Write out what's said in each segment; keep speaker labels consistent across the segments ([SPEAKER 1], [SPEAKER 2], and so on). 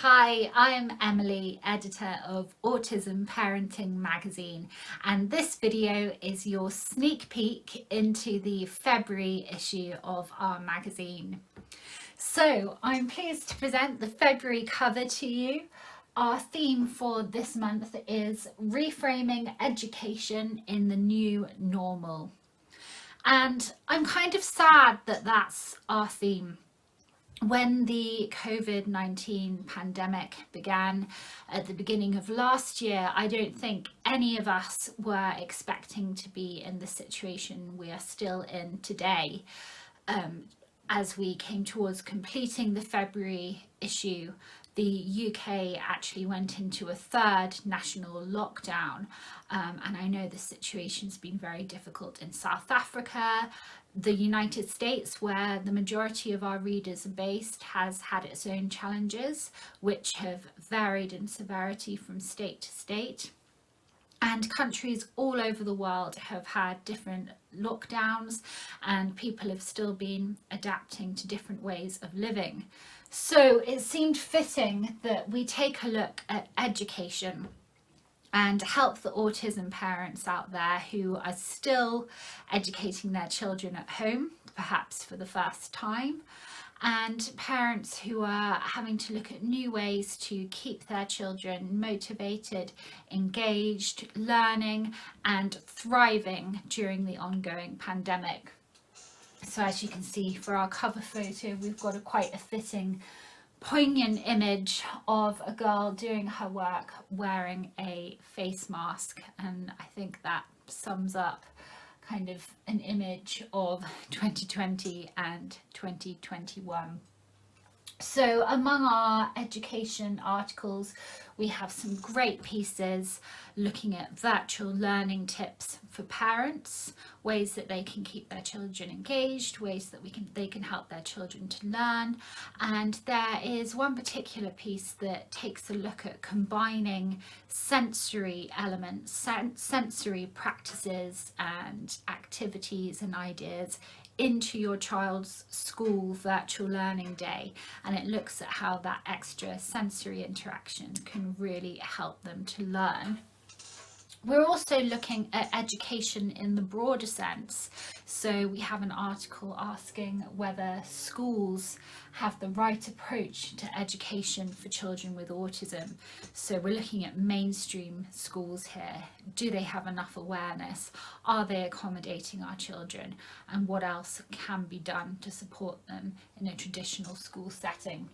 [SPEAKER 1] Hi, I'm Emily, editor of Autism Parenting magazine, and this video is your sneak peek into the February issue of our magazine. So I'm pleased to present the February cover to you. Our theme for this month is Reframing Education in the New Normal. And I'm kind of sad that that's our theme. When the COVID-19 pandemic began at the beginning of last year, I don't think any of us were expecting to be in the situation we are still in today. As we came towards completing the February issue, the UK actually went into a third national lockdown, and I know the situation's been very difficult in South Africa. The United States, where the majority of our readers are based, has had its own challenges, which have varied in severity from state to state. And countries all over the world have had different lockdowns, and people have still been adapting to different ways of living. So it seemed fitting that we take a look at education and help the autism parents out there who are still educating their children at home, perhaps for the first time, and parents who are having to look at new ways to keep their children motivated, engaged, learning and thriving during the ongoing pandemic. So as you can see, for our cover photo, we've got quite a fitting, poignant image of a girl doing her work wearing a face mask, and I think that sums up kind of an image of 2020 and 2021. So among our education articles, we have some great pieces looking at virtual learning tips for parents, ways that they can keep their children engaged, ways that they can help their children to learn. And there is one particular piece that takes a look at combining sensory elements, sensory practices and activities and ideas into your child's school virtual learning day, and it looks at how that extra sensory interaction can really help them to learn. We're also looking at education in the broader sense. So we have an article asking whether schools have the right approach to education for children with autism. So we're looking at mainstream schools here. Do they have enough awareness? Are they accommodating our children? And what else can be done to support them in a traditional school setting?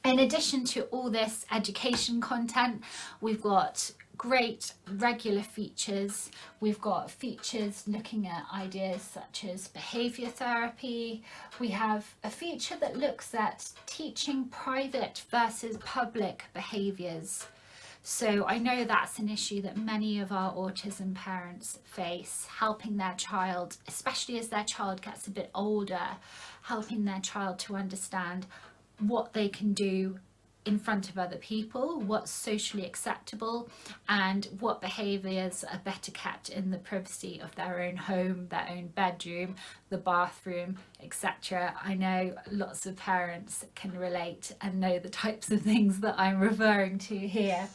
[SPEAKER 1] In addition to all this education content, we've got great regular features. We've got features looking at ideas such as behaviour therapy. We have a feature that looks at teaching private versus public behaviours. So I know that's an issue that many of our autism parents face, helping their child, especially as their child gets a bit older, helping their child to understand what they can do in front of other people, what's socially acceptable, and what behaviours are better kept in the privacy of their own home, their own bedroom, the bathroom, etc. I know lots of parents can relate and know the types of things that I'm referring to here.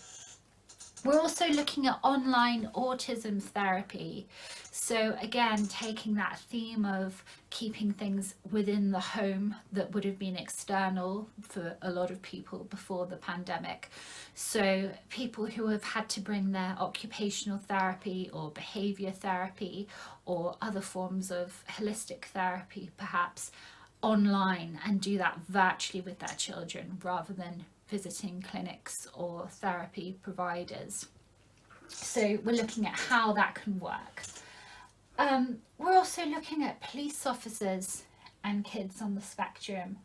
[SPEAKER 1] We're also looking at online autism therapy. So again, taking that theme of keeping things within the home that would have been external for a lot of people before the pandemic. So people who have had to bring their occupational therapy or behaviour therapy or other forms of holistic therapy perhaps online, and do that virtually with their children rather than visiting clinics or therapy providers. So we're looking at how that can work. We're also looking at police officers and kids on the spectrum.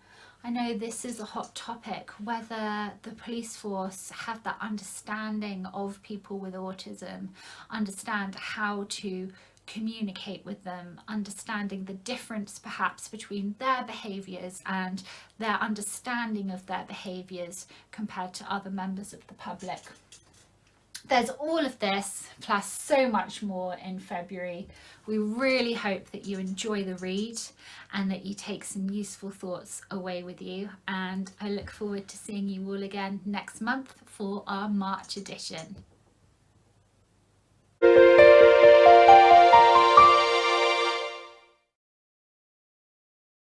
[SPEAKER 1] I know this is a hot topic, whether the police force have that understanding of people with autism, understand how to communicate with them, understanding the difference perhaps between their behaviours and their understanding of their behaviours compared to other members of the public. There's all of this plus so much more in February. We really hope that you enjoy the read and that you take some useful thoughts away with you, and I look forward to seeing you all again next month for our March edition.